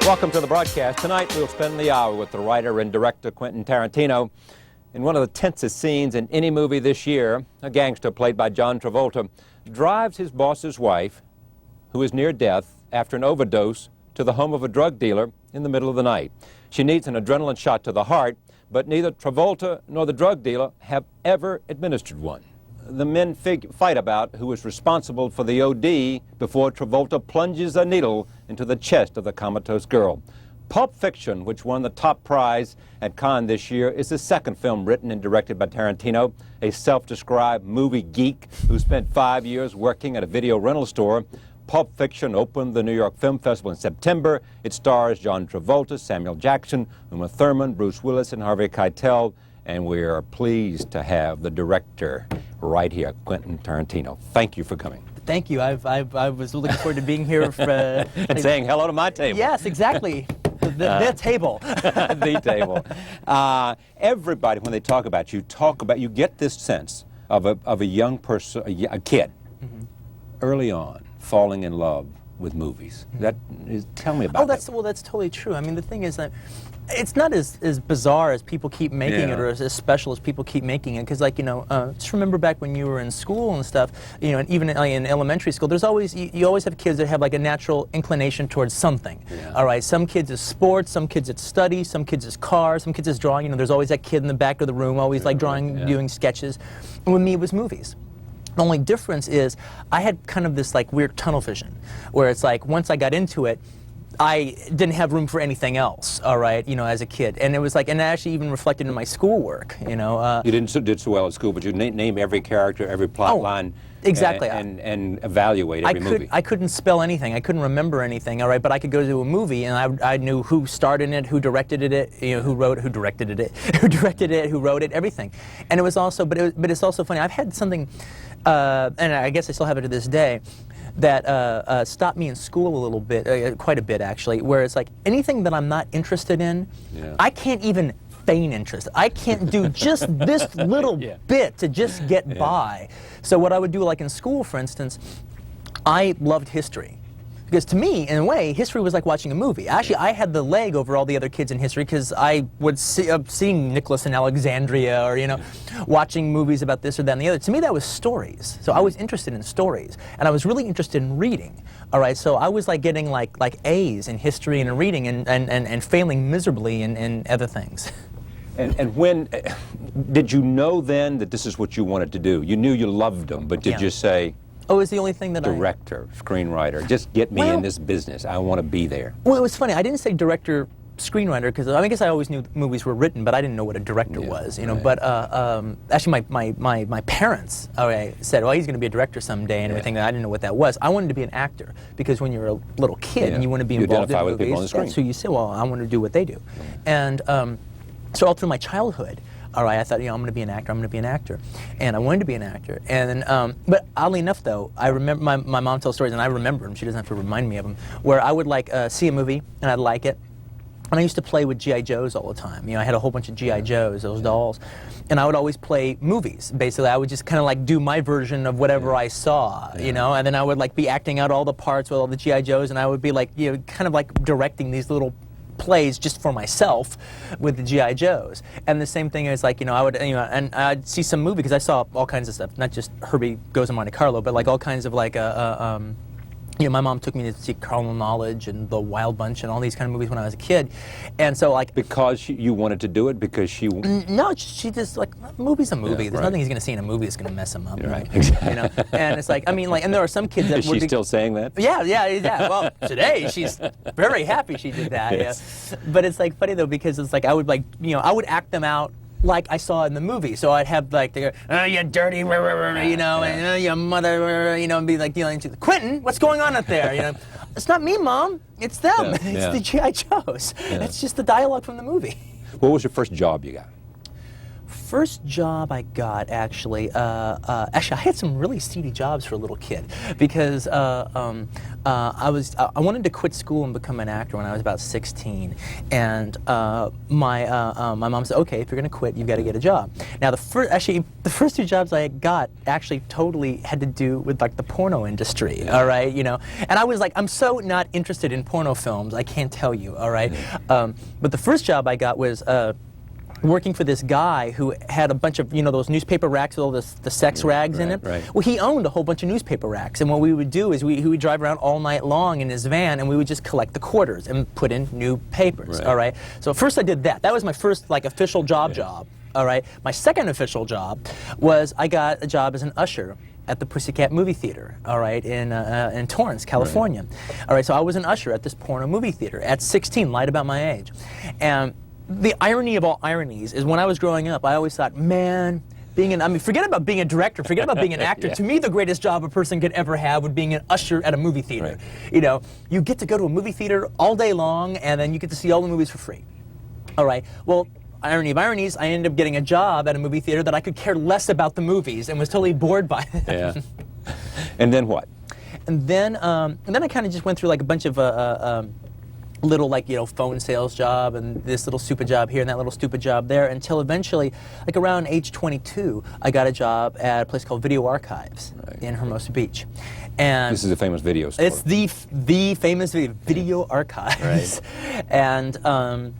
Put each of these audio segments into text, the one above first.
Welcome to the broadcast. Tonight we'll spend the hour with the writer and director Quentin Tarantino. In one of the tensest scenes in any movie this year, a gangster played by John Travolta drives his boss's wife, who is near death after an overdose, to the home of a drug dealer in the middle of the night. She needs an adrenaline shot to the heart, but neither Travolta nor the drug dealer have ever administered one. The men fight about who is responsible for the OD before Travolta plunges a needle into the chest of the comatose girl. Pulp Fiction, which won the top prize at Cannes this year, is the second film written and directed by Tarantino, a self-described movie geek who spent 5 years working at a video rental store. Pulp Fiction opened the New York Film Festival in September. It stars John Travolta, Samuel Jackson, Uma Thurman, Bruce Willis, and Harvey Keitel. And we are pleased to have the director right here, Quentin Tarantino. Thank you for coming. Thank you. I was looking forward to being here for, and saying hello to my table. Yes, exactly. The table. The table. Everybody, when they talk about you, get this sense of a young person, a kid, early on, falling in love with movies. Tell me about that. Well, that's totally true. I mean, the thing is that it's not as bizarre as people keep making it, or as special as people keep making it. Because, like, just remember back when you were in school and stuff, and even in elementary school, there's always you always have kids that have like a natural inclination towards something. Yeah. All right, some kids is sports, some kids it's study, some kids is cars, some kids is drawing. There's always that kid in the back of the room always like drawing, doing sketches. And with me, it was movies. The only difference is I had kind of this like weird tunnel vision, where it's like once I got into it, I didn't have room for anything else, all right, as a kid. And it was like, and it actually even reflected in my schoolwork, You did so well at school, but you name every character, every plot line. Exactly. And evaluate every movie. I couldn't spell anything. I couldn't remember anything, all right, but I could go to a movie and I knew who starred in it, who directed it, who directed it, who wrote it, everything. And it was also, but it's also funny, I've had something, and I guess I still have it to this day, that stopped me in school a little bit, quite a bit actually, where it's like anything that I'm not interested in, I can't even feign interest. I can't do just this little bit to just get by. So what I would do, like in school, for instance, I loved history. Because to me, in a way, history was like watching a movie. Actually, I had the leg over all the other kids in history because I would seeing Nicholas in Alexandria, or watching movies about this or that and the other. To me, that was stories. So I was interested in stories, and I was really interested in reading. All right, so I was like getting like A's in history and in reading, and failing miserably in other things. And when did you know then that this is what you wanted to do? You knew you loved them, but did you say, oh, it's the only thing that director, screenwriter, just get me in this business. I want to be there. Well, it was funny. I didn't say director, screenwriter, because I guess I always knew movies were written, but I didn't know what a director was, Right. But actually, my parents said, well, he's going to be a director someday and everything. I didn't know what that was. I wanted to be an actor because when you're a little kid and you want to be involved in movies, people on the screen. So you say, well, I want to do what they do, and so all through my childhood. All right, I thought, I'm going to be an actor, And I wanted to be an actor. And then, but oddly enough, though, I remember, my mom tells stories, and I remember them, she doesn't have to remind me of them, where I would see a movie, and I'd like it. And I used to play with G.I. Joes all the time. I had a whole bunch of G.I. Joes, those dolls. And I would always play movies, basically. I would just kind of like do my version of whatever I saw, and then I would be acting out all the parts with all the G.I. Joes, and I would be kind of like directing these little plays just for myself with the G.I. Joes. And the same thing is I would, and I'd see some movie, because I saw all kinds of stuff, not just Herbie Goes to Monte Carlo, but like all kinds of my mom took me to see Carnal Knowledge and The Wild Bunch and all these kind of movies when I was a kid. And so because you wanted to do it, because she... No, she just movie's a movie. There's nothing he's going to see in a movie that's going to mess him up. Right. Exactly. And it's and there are some kids that... Is she still saying that? Yeah. Well, today she's very happy she did that. Yes. Yeah. But it's funny though, because it's I would I would act them out like I saw in the movie. So I'd have they go, oh, you dirty, and your mother, and be Quentin, what's going on up there? It's not me, Mom. It's them. It's the G.I. Joes. It's just the dialogue from the movie. What was your first job you got? first job I got, actually, actually I had some really seedy jobs for a little kid, because I wanted to quit school and become an actor when I was about 16, and my mom said, okay, if you're going to quit, you've got to get a job. Now the first two jobs I got actually totally had to do with like the porno industry, all right, you know, and I was like, I'm so not interested in porno films, I can't tell you, all right, but the first job I got was working for this guy who had a bunch of, you know, those newspaper racks with all the sex rags in it. Right. Well, he owned a whole bunch of newspaper racks, and what we would do is he would drive around all night long in his van, and we would just collect the quarters and put in new papers, all right? So first I did that. That was my first, like, official job, all right? My second official job was I got a job as an usher at the Pussycat Movie Theater, all right, in Torrance, California. All right, so I was an usher at this porno movie theater at 16, lied about my age. And the irony of all ironies is when I was growing up, I always thought, man, I mean, forget about being a director, forget about being an actor. To me, the greatest job a person could ever have would being an usher at a movie theater. You know, you get to go to a movie theater all day long, and then you get to see all the movies for free. All right, well, irony of ironies, I ended up getting a job at a movie theater that I could care less about the movies and was totally bored by them. And then what? And then I kind of just went through like a bunch of little, like, you know, phone sales job and this little stupid job here and that little stupid job there, until eventually, like around age 22, I got a job at a place called Video Archives in Hermosa Beach. And It's the famous Video Archives. And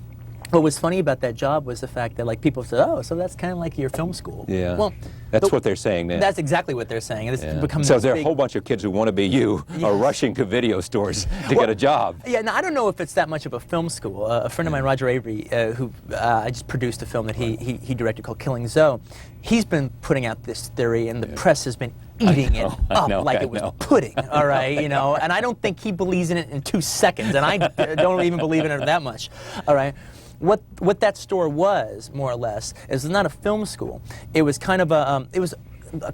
what was funny about that job was the fact that, like, people said, oh, so that's kind of like your film school. Yeah. Well, that's what they're saying now. That's exactly what they're saying. And it's become so there are a whole bunch of kids who want to be you are rushing to video stores to get a job. Yeah, now I don't know if it's that much of a film school. A friend of mine, Roger Avery, who I just produced a film that he directed called Killing Zoe, he's been putting out this theory, and the press has been eating it up like it was pudding, all right, you know, and I don't think he believes in it in 2 seconds, and I don't even believe in it that much, all right. What that store was, more or less, is not a film school. It was kind of a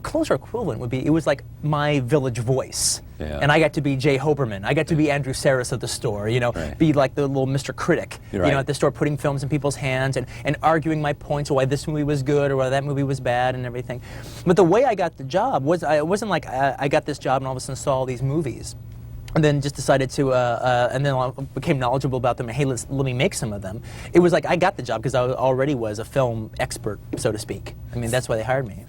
closer equivalent would be, it was like my Village Voice. And I got to be Jay Hoberman. I got to be Andrew Saris at the store, you know, be like the little Mr. Critic, you know, at the store, putting films in people's hands and arguing my points of why this movie was good or why that movie was bad and everything. But the way I got the job was, it wasn't like I got this job and all of a sudden saw all these movies and then just decided to, and then I became knowledgeable about them, and hey, let me make some of them. It was like I got the job because I already was a film expert, so to speak. I mean, that's why they hired me.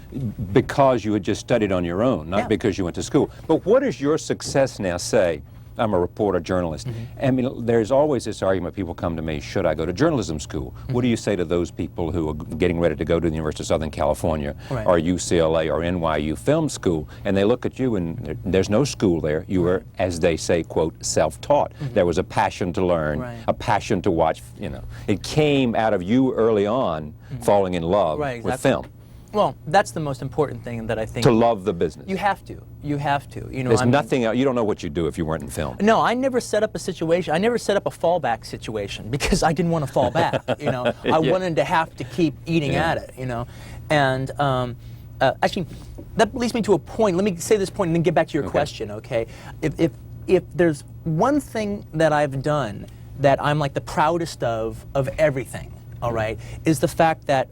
Because you had just studied on your own, not because you went to school. But what does your success now say? I'm a reporter, journalist. I mean, there's always this argument, people come to me, should I go to journalism school? What do you say to those people who are getting ready to go to the University of Southern California or UCLA or NYU Film School, and they look at you and there's no school there. You were, as they say, quote, self-taught. There was a passion to learn, a passion to watch, you know. It came out of you early on falling in love with film. Well, that's the most important thing that I think. To love the business. You have to. You have to. You know, there's nothing else. You don't know what you'd do if you weren't in film. No, I never set up a situation. I never set up a fallback situation because I didn't want to fall back. You know, I wanted to have to keep eating at it. You know, and actually, that leads me to a point. Let me say this point and then get back to your question. Okay, if there's one thing that I've done that I'm like the proudest of everything, all right, is the fact that.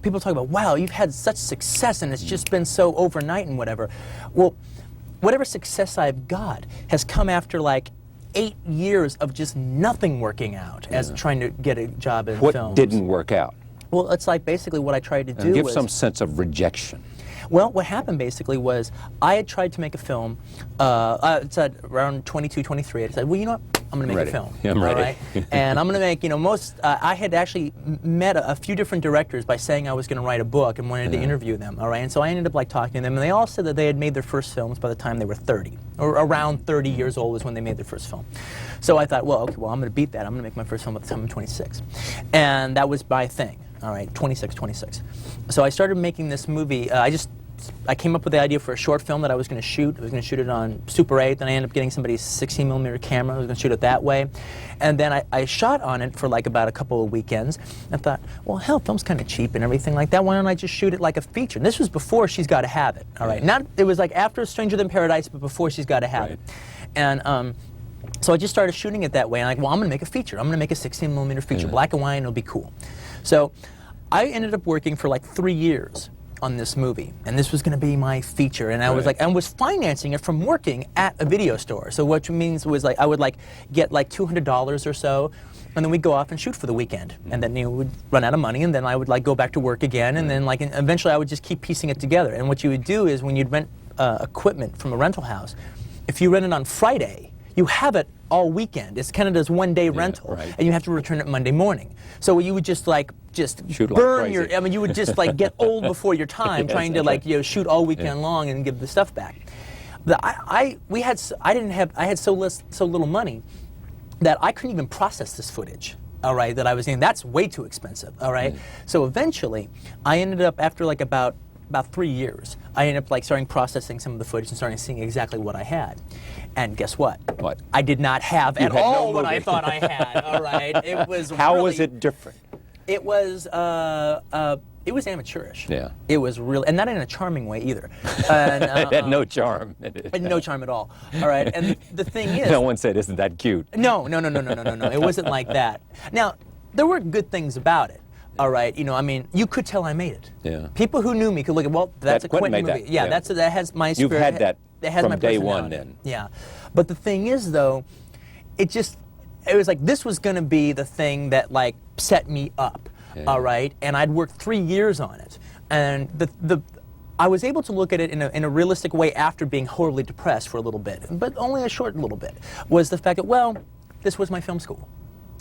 People talk about, wow, you've had such success and it's just been so overnight and whatever. Well, whatever success I've got has come after like 8 years of just nothing working out as trying to get a job in films. What didn't work out? Well, it's like basically what I tried to do was... Give some sense of rejection. Well, what happened basically was I had tried to make a film, it's at around 22, 23, I said, well, you know what, I'm going to make a film. I'm ready. Right? And I'm going to make, you know, I had actually met a few different directors by saying I was going to write a book and wanted to interview them, all right? And so I ended up like talking to them, and they all said that they had made their first films by the time they were 30, or around 30 years old is when they made their first film. So I thought, well, okay, well, I'm going to beat that. I'm going to make my first film by the time I'm 26. And that was my thing. All right, 26. So I started making this movie. I came up with the idea for a short film that I was going to shoot. I was going to shoot it on Super 8. Then I ended up getting somebody's 16mm camera. I was going to shoot it that way. And then I shot on it for like about a couple of weekends. I thought, well, hell, film's kind of cheap and everything like that. Why don't I just shoot it like a feature? And this was before She's Gotta Have It. All right, it was like after Stranger Than Paradise, but before She's Gotta Have It. And so I just started shooting it that way. And I'm like, well, I'm going to make a feature. I'm going to make a 16mm feature, black and white, and it'll be cool. So I ended up working for like 3 years on this movie, and this was going to be my feature, and I was like, I was financing it from working at a video store. So what means was like I would like get like $200 or so, and then we'd go off and shoot for the weekend, and then we'd run out of money, and then I would like go back to work again, and then like eventually I would just keep piecing it together. And what you would do is when you'd rent equipment from a rental house, if you rent it on Friday, you have it all weekend. It's kind of this one-day rental, and you have to return it Monday morning. So you would just shoot burn like your. I mean, you would just like get old before your time trying to like shoot all weekend long and give the stuff back. I had so little money that I couldn't even process this footage. All right, that I was getting. That's way too expensive. All right, so eventually, I ended up after like about 3 years, I ended up like starting processing some of the footage and starting seeing exactly what I had. And guess what? What? I did not have at all what I thought I had. All right, it was. How was it different? It was amateurish. Yeah. It was really, and not in a charming way either. And, it had no charm. It had no charm at all. All right, and the thing is, no one said, "Isn't that cute?" No. It wasn't like that. Now, there were good things about it. All right, I mean, you could tell I made it. Yeah. People who knew me could look at, well, that's a Quentin movie. That. Yeah, that has my spirit. You've had that has from my day one, personality. then. Yeah, but the thing is, though, it was like this was going to be the thing that like set me up. Yeah. All right, and I'd worked 3 years on it, and I was able to look at it in a realistic way after being horribly depressed for a little bit, but only a short little bit. Was the fact that, well, this was my film school.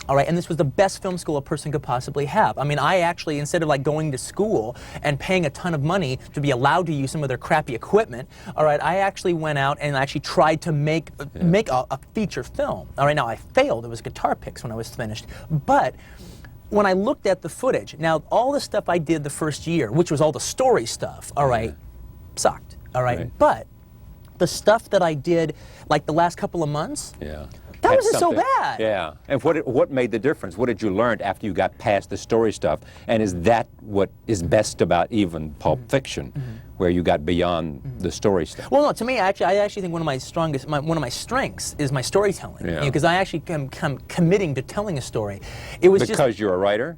All right, and this was the best film school a person could possibly have. I mean, I actually, instead of like going to school and paying a ton of money to be allowed to use some of their crappy equipment, all right, I actually went out and actually tried to make a feature film. All right, now I failed. It was guitar picks when I was finished. But when I looked at the footage, now all the stuff I did the first year, which was all the story stuff, all right, sucked. All right, but the stuff that I did like the last couple of months, that wasn't so bad. Yeah. And what made the difference? What did you learn after you got past the story stuff? And is that what is best about even Pulp Fiction, where you got beyond the story stuff? Well, no. To me, I actually think one of my strengths is my storytelling. Yeah. Because I actually am committing to telling a story. It was because you're a writer.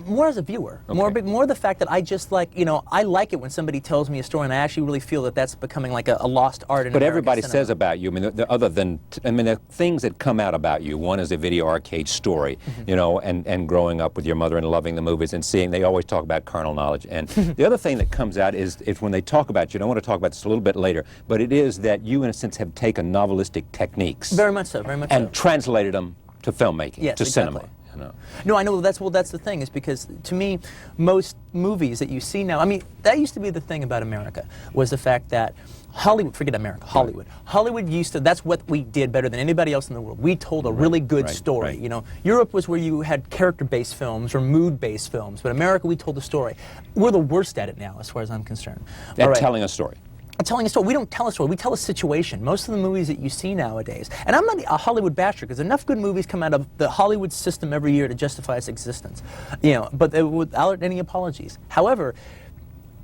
More as a viewer, more the fact that I just like, I like it when somebody tells me a story, and I actually really feel that that's becoming like a lost art in American everybody cinema. says about you, I mean, the things that come out about you, one is a video arcade story, and growing up with your mother and loving the movies and seeing, they always talk about carnal knowledge. And the other thing that comes out is when they talk about you, and I want to talk about this a little bit later, but it is that you, in a sense, have taken novelistic techniques. Very much so, and translated them to filmmaking, to cinema. No, I know that's the thing, is because to me, most movies that you see now, I mean, that used to be the thing about America, was the fact that Hollywood, forget America, Hollywood. Hollywood used to, that's what we did better than anybody else in the world. We told a really good story. Europe was where you had character-based films or mood-based films, but America, we told a story. We're the worst at it now, as far as I'm concerned. At telling a story. Telling a story. We don't tell a story. We tell a situation. Most of the movies that you see nowadays, and I'm not a Hollywood basher, because enough good movies come out of the Hollywood system every year to justify its existence, but without any apologies. However,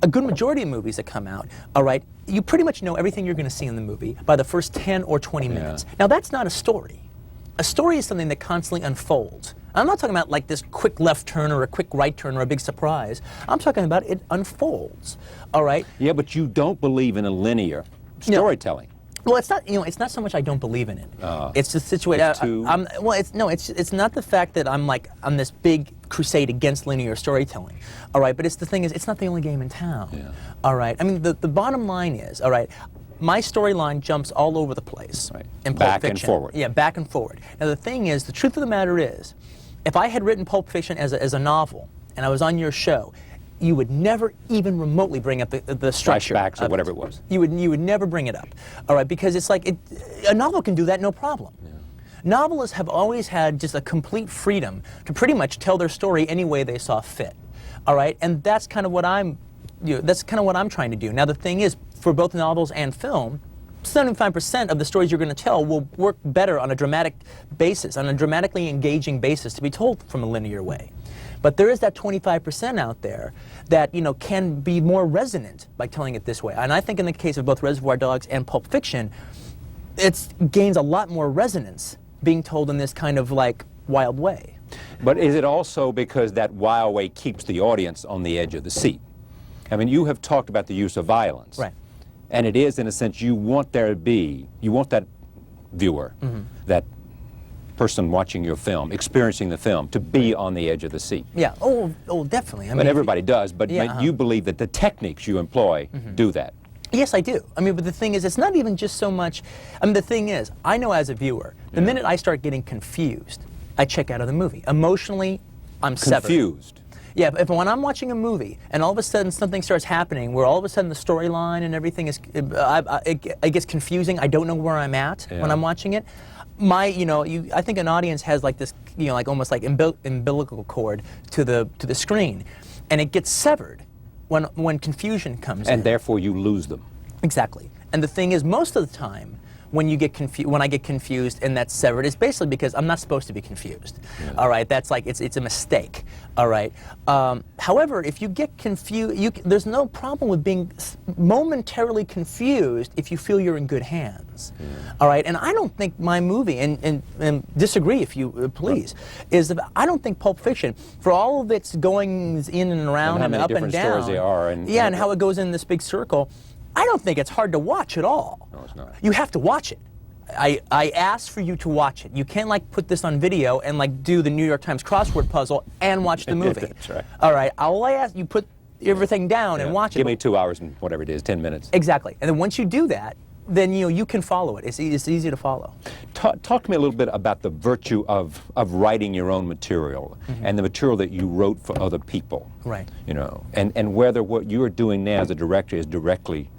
a good majority of movies that come out, all right, you pretty much know everything you're going to see in the movie by the first 10 or 20 minutes. Now, that's not a story. A story is something that constantly unfolds. I'm not talking about like this quick left turn or a quick right turn or a big surprise. I'm talking about it unfolds, all right? Yeah, but you don't believe in a linear storytelling. Well, it's not. It's not so much I don't believe in it. It's the situation. It's not the fact that I'm like on this big crusade against linear storytelling. All right, but it's the thing is, it's not the only game in town. Yeah. All right. I mean, the bottom line is, all right, my storyline jumps all over the place. Right. In Pulp Back Fiction. and forward. Yeah, back and forward. Now the thing is, the truth of the matter is, if I had written Pulp Fiction as a novel and I was on your show, you would never even remotely bring up the structure. Flashbacks or whatever it was. You would never bring it up. All right, because it's like a novel can do that no problem. Yeah. Novelists have always had just a complete freedom to pretty much tell their story any way they saw fit. All right, and that's kind of what I'm trying to do. Now the thing is, for both novels and film, 75% of the stories you're going to tell will work better on a dramatic basis, on a dramatically engaging basis, to be told from a linear way. But there is that 25% out there that can be more resonant by telling it this way. And I think in the case of both Reservoir Dogs and Pulp Fiction, it gains a lot more resonance being told in this kind of like wild way. But is it also because that wow way keeps the audience on the edge of the seat? I mean, you have talked about the use of violence. Right. And it is, in a sense, you want that viewer, that person watching your film, experiencing the film, to be on the edge of the seat. Yeah, oh definitely. I mean, everybody does, but yeah, you believe that the techniques you employ do that. Yes, I do. I mean, but the thing is, it's not even just so much, I mean, the thing is, I know as a viewer, the minute I start getting confused, I check out of the movie. Emotionally, I'm severed. Confused? Yeah, if when I'm watching a movie and all of a sudden something starts happening where all of a sudden the storyline and everything is, it gets confusing, I don't know where I'm at when I'm watching it. I think an audience has like this, like almost like umbilical cord to the screen, and it gets severed when confusion comes in. And therefore you lose them. Exactly. And the thing is, most of the time, when I get confused and that's severed, it's basically because I'm not supposed to be confused. Yeah. All right, that's like it's a mistake. All right. However, if you get confused, there's no problem with being momentarily confused if you feel you're in good hands. Yeah. All right. And I don't think my movie, and disagree if you please, is that I don't think Pulp Fiction, for all of its goings in and around and up and down, stories they are, and how it goes in this big circle, I don't think it's hard to watch at all. No, it's not. You have to watch it. I asked for you to watch it. You can't like put this on video and like do the New York Times crossword puzzle and watch the movie. That's right. All right. All I ask you put everything down and watch it. Give me 2 hours and whatever it is, 10 minutes. Exactly. And then once you do that, then you can follow it. It's easy to follow. Talk to me a little bit about the virtue of writing your own material and the material that you wrote for other people. Right. And whether what you are doing now as a director is directly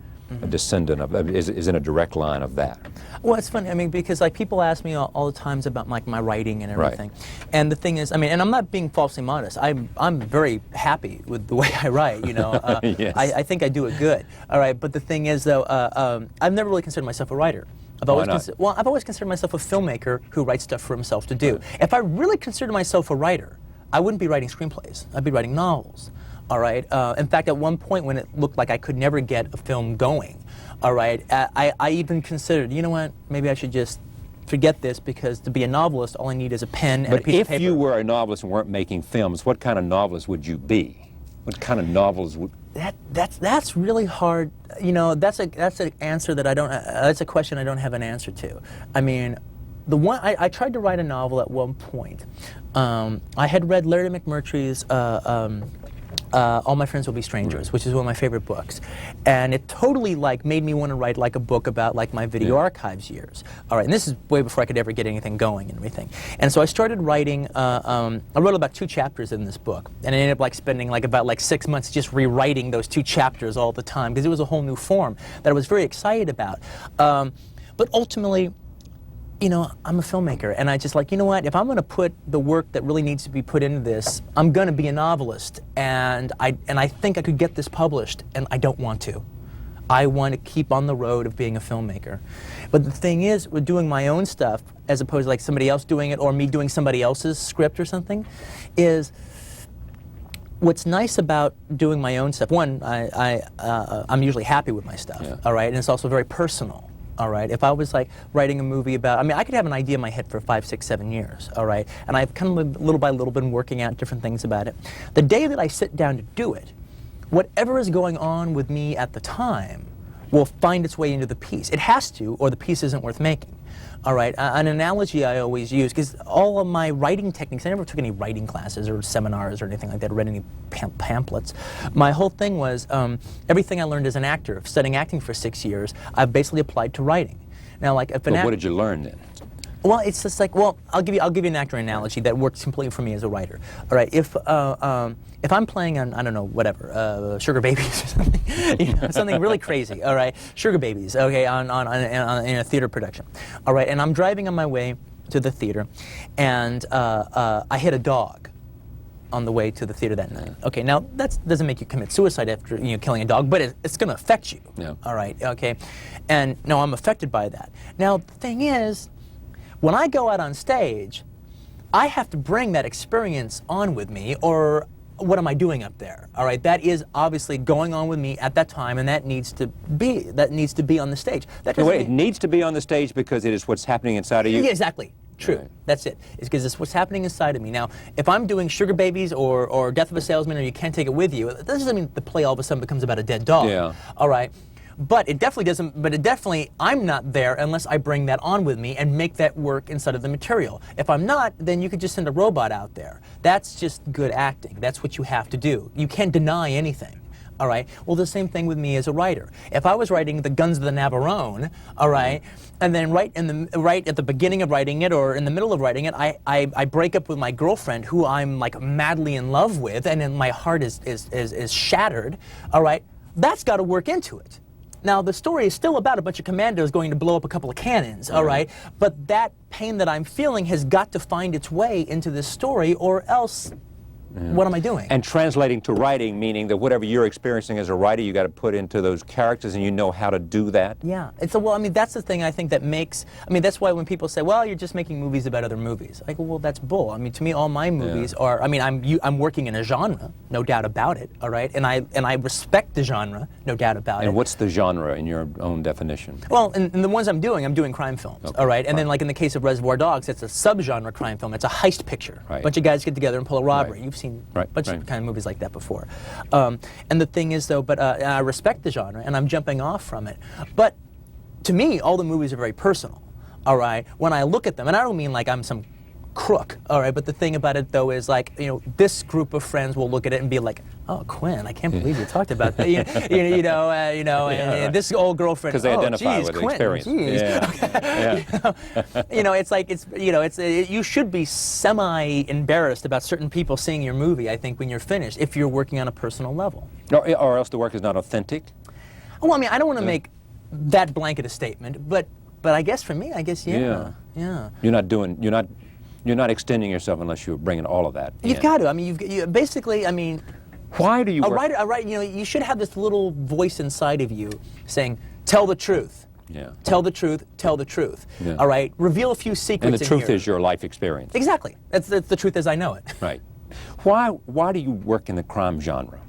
a descendant of, is in a direct line of that. Well, it's funny, I mean, because like people ask me all the times about like my writing and everything. Right. And the thing is, I mean, and I'm not being falsely modest. I'm very happy with the way I write, Yes. I think I do it good. All right, but the thing is though, I've never really considered myself a writer. I've always considered myself a filmmaker who writes stuff for himself to do. Right. If I really considered myself a writer, I wouldn't be writing screenplays. I'd be writing novels. All right. In fact, at one point when it looked like I could never get a film going, all right, I even considered, you know what, maybe I should just forget this, because to be a novelist, all I need is a pen and a piece of paper. But if you were a novelist and weren't making films, what kind of novelist would you be? What kind of novels would? That's really hard. That's an answer that I don't. That's a question I don't have an answer to. I mean, I tried to write a novel at one point. I had read Larry McMurtry's All My Friends Will Be Strangers, which is one of my favorite books, and it totally like made me want to write like a book about like my video archives years. All right, and this is way before I could ever get anything going and everything. And so I started writing. I wrote about 2 chapters in this book, and I ended up like spending like about 6 months just rewriting those 2 chapters all the time, because it was a whole new form that I was very excited about. But ultimately, I'm a filmmaker, and I just like, you know what, if I'm going to put the work that really needs to be put into this, I'm going to be a novelist, and I think I could get this published, and I don't want to. I want to keep on the road of being a filmmaker. But the thing is, with doing my own stuff, as opposed to like somebody else doing it, or me doing somebody else's script or something, is what's nice about doing my own stuff. One, I'm usually happy with my stuff, all right, and it's also very personal. All right. If I was like writing a movie about, I mean, I could have an idea in my head for 5, 6, 7 years. All right. And I've kind of little by little been working out different things about it. The day that I sit down to do it, whatever is going on with me at the time will find its way into the piece. It has to, or the piece isn't worth making. All right. An analogy I always use, because all of my writing techniques, I never took any writing classes or seminars or anything like that, or read any pamphlets. My whole thing was everything I learned as an actor, studying acting for 6 years, I've basically applied to writing. Now, like, if what did you learn then? Well, it's just like, well, I'll give you an actor analogy that works completely for me as a writer. All right, if I'm playing on, I don't know, whatever, Sugar Babies or something, something really crazy. All right, Sugar Babies, okay, in a theater production. All right, and I'm driving on my way to the theater, and I hit a dog on the way to the theater that night. Okay, now that doesn't make you commit suicide after killing a dog, but it's going to affect you. Yeah. All right, okay, and no, I'm affected by that. Now the thing is, when I go out on stage, I have to bring that experience on with me, or what am I doing up there? All right, that is obviously going on with me at that time, and that needs to be on the stage. It needs to be on the stage because it is what's happening inside of you? Yeah, exactly. True. Right. That's it. It's because it's what's happening inside of me. Now, if I'm doing Sugar Babies or Death of a Salesman or You Can't Take It With You, that doesn't mean the play all of a sudden becomes about a dead dog. Yeah. All right. But it definitely doesn't, but it definitely, I'm not there unless I bring that on with me and make that work inside of the material. If I'm not, then you could just send a robot out there. That's just good acting. That's what you have to do. You can't deny anything. All right. Well, the same thing with me as a writer. If I was writing The Guns of the Navarone, all right, and then right at the beginning of writing it or in the middle of writing it, I break up with my girlfriend who I'm like madly in love with, and then my heart is shattered. All right. That's got to work into it. Now, the story is still about a bunch of commandos going to blow up a couple of cannons, all right? But that pain that I'm feeling has got to find its way into this story, or else, what am I doing? And translating to writing, meaning that whatever you're experiencing as a writer, you got to put into those characters, and you know how to do that. Yeah. Well, I mean, that's the thing I think that makes, I mean, that's why when people say, well, you're just making movies about other movies. I go, well, that's bull. I mean, to me, all my movies are, I mean, I'm working in a genre, no doubt about it, all right? And I respect the genre, no doubt about it. And what's the genre in your own definition? Well, in the ones I'm doing crime films, Okay, all right? And fine. then, like in the case of Reservoir Dogs, it's a subgenre crime film. It's a heist picture. Right. A bunch of guys get together and pull a robbery. Right. You've seen Right, a bunch right. of kind of movies like that before. And the thing is, though, but I respect the genre, and I'm jumping off from it. But to me, all the movies are very personal, all right? When I look at them, and I don't mean like I'm some crook, all right? But the thing about it, though, is like, you know, this group of friends will look at it and be like, oh, Quinn, I can't believe you talked about that. And this old girlfriend. Because they identify geez, with the Quentin, experience. geez. You know, it's like, you should be semi-embarrassed about certain people seeing your movie, I think, when you're finished, if you're working on a personal level. Or else the work is not authentic. Well, I mean, I don't want to make that blanket a statement, but I guess for me, yeah. You're not extending yourself unless you're bringing all of that in. You've got to. I mean, you basically, I mean, why do you a work? writer, you know, you should have this little voice inside of you saying, tell the truth. Yeah. Tell the truth, tell the truth. Yeah. All right? Reveal a few secrets And the truth here. is your life experience. Exactly. That's the truth as I know it. Right. Why do you work in the crime genre?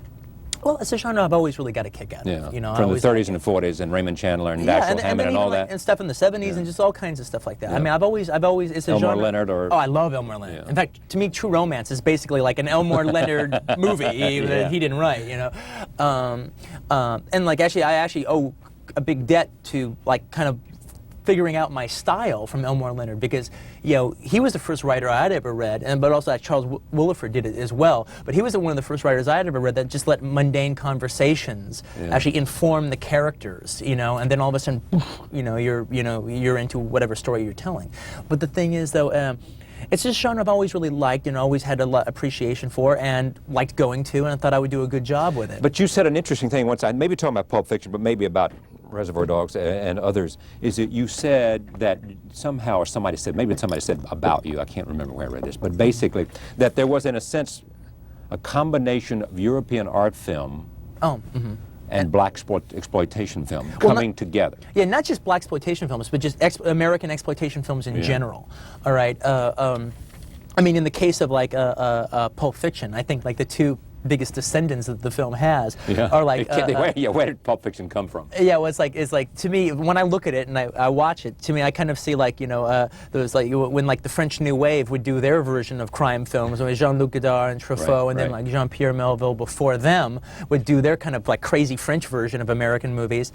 Well, it's a genre I've always really got a kick out of. Yeah. You know, From the always 30s and the 40s and Raymond Chandler and Dashiell and Hammett then and even all like, that. and stuff in the 70s and just all kinds of stuff like that. Yeah. I mean, I've always, it's a Elmore genre. Leonard or... Oh, I love Elmore Leonard. Yeah. In fact, to me, True Romance is basically like an Elmore Leonard movie that he didn't write, you know. And like, I actually owe a big debt to like kind of figuring out my style from Elmore Leonard, because, you know, he was the first writer I'd ever read, but also Charles Willeford did it as well. But he was one of the first writers I'd ever read that just let mundane conversations actually inform the characters, you know, and then all of a sudden, you're into whatever story you're telling. But the thing is, though, it's just a genre I've always really liked and always had a lot of appreciation for and liked going to, and I thought I would do a good job with it. But you said an interesting thing once, maybe talking about Pulp Fiction, but maybe about Reservoir Dogs and others, is that you said that somehow, or somebody said about you, I can't remember where I read this, but basically that there was, in a sense, a combination of European art film and black exploitation film coming together. Yeah, not just black exploitation films, but just American exploitation films in general. All right. I mean, in the case of like Pulp Fiction, I think like the two biggest descendants that the film has are like where did Pulp Fiction come from? Yeah, well, it's like to me, when I look at it and I watch it, to me I kind of see like, you know, there was like when like the French New Wave would do their version of crime films, when Jean-Luc Godard and Truffaut, and then like Jean-Pierre Melville before them would do their kind of like crazy French version of American movies.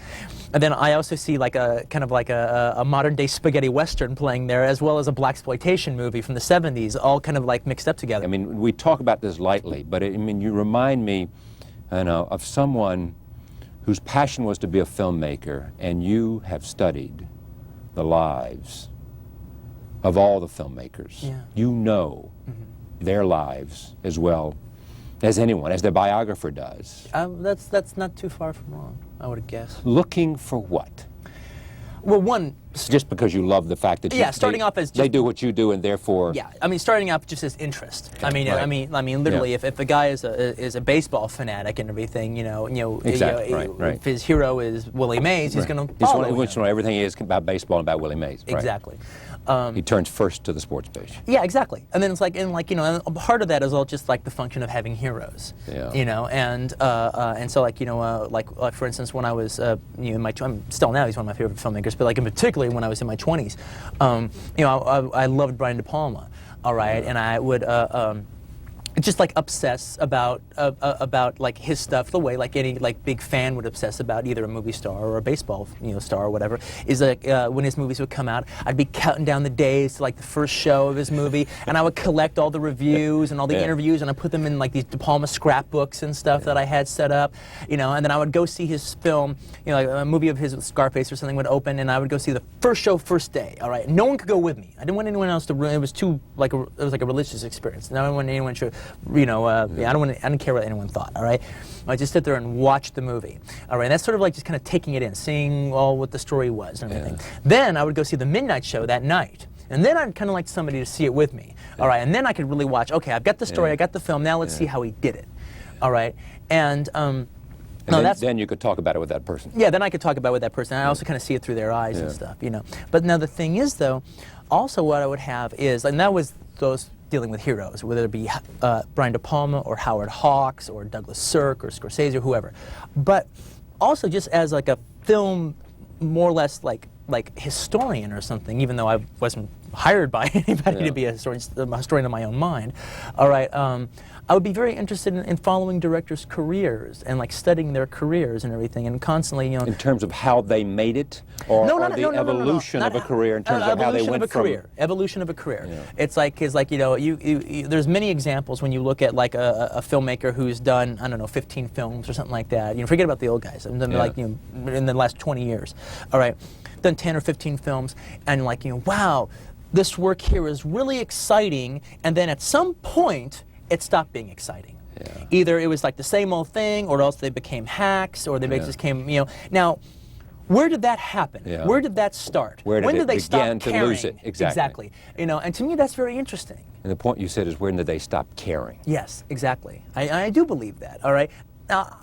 And then I also see like a kind of like a modern day spaghetti western playing there, as well as a blaxploitation movie from the 70s, all kind of like mixed up together. I mean, we talk about this lightly, but I mean, you remind me, you know, of someone whose passion was to be a filmmaker, and you have studied the lives of all the filmmakers. Yeah. You know their lives as well as anyone, as their biographer does. That's not too far from wrong, I would guess. Looking for what? Well, one... Just because you love the fact that starting off as just, they do what you do, and therefore... Yeah, I mean, starting off just as interest. Okay, I mean, literally, if a guy is a baseball fanatic and everything, Exactly, right. If his hero is Willie Mays, he's going to follow him. Know everything is about baseball and about Willie Mays. Exactly. He turns first to the sports page. Yeah, exactly. And then it's like, and part of that is all just like the function of having heroes. Yeah. And so like for instance, when I was in my I'm still now he's one of my favorite filmmakers, but like in particular when I was in my 20s, I loved Brian De Palma. All right, and I would just like obsess about like his stuff the way like any like big fan would obsess about either a movie star or a baseball star or whatever. Is like when his movies would come out, I'd be counting down the days to like the first show of his movie, and I would collect all the reviews and all the interviews, and I put them in like these De Palma scrapbooks and stuff that I had set up, and then I would go see his film, like a movie of his, Scarface or something would open, and I would go see the first show first day. All right, no one could go with me. I didn't want anyone else to. It was too like it was like a religious experience. No one wanted anyone to. I don't care what anyone thought, all right? I just sit there and watch the movie, all right? And that's sort of like just kind of taking it in, seeing all what the story was and everything. Then I would go see the midnight show that night, and then I'd kind of like somebody to see it with me, all right? And then I could really watch, okay, I've got the story, I got the film, now let's see how he did it, all right? And then you could talk about it with that person. Yeah, then I could talk about it with that person. I also kind of see it through their eyes and stuff, But now the thing is, though, also what I would have is, and that was those dealing with heroes, whether it be Brian De Palma or Howard Hawks or Douglas Sirk or Scorsese or whoever, but also just as like a film, more or less like historian or something, even though I wasn't hired by anybody to be a historian of my own mind. All right, I would be very interested in following directors' careers and like studying their careers and everything, and constantly, In terms of how they made it, or the evolution of a career in terms of how they went from evolution of a career. Yeah. It's like there's many examples when you look at like a filmmaker who's done 15 films or something like that. Forget about the old guys. I've done like in the last 20 years. All right, done 10 or 15 films, and like wow, this work here is really exciting, and then at some point it stopped being exciting. Yeah. Either it was like the same old thing, or else they became hacks, or they just came, Now, where did that happen? Yeah. Where did that start? When did they stop to lose it? Exactly. And to me, that's very interesting. And the point you said is, when did they stop caring? Yes, exactly. I do believe that. All right. Now,